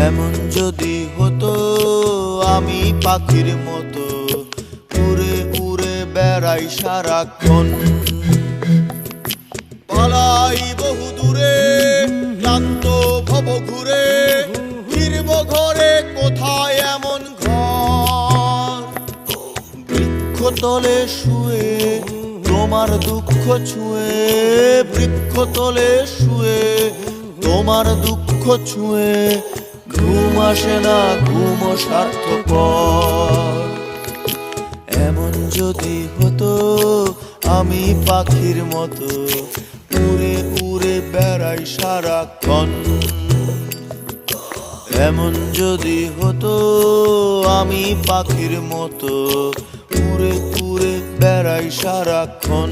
এমন যদি হতো আমি পাখির মতো উড়ে উড়ে বেড়াই সারাক্ষণ, পালাই বহু দূরে ক্লান্ত ভব ঘুরে, ফিরব ঘরে কোথায় এমন ঘর। বৃক্ষতলে শুয়ে তোমার দুঃখ ছুঁয়ে, বৃক্ষতলে শুয়ে তোমার দুঃখ ছুঁয়ে, ঘুম আসে না ঘুম স্বার্থপর। এমন যদি হতো আমি পাখির মতো উড়ে উড়ে বেড়াই সারাক্ষণ, এমন যদি হতো আমি পাখির মতো উড়ে উড়ে বেড়াই সারাক্ষণ।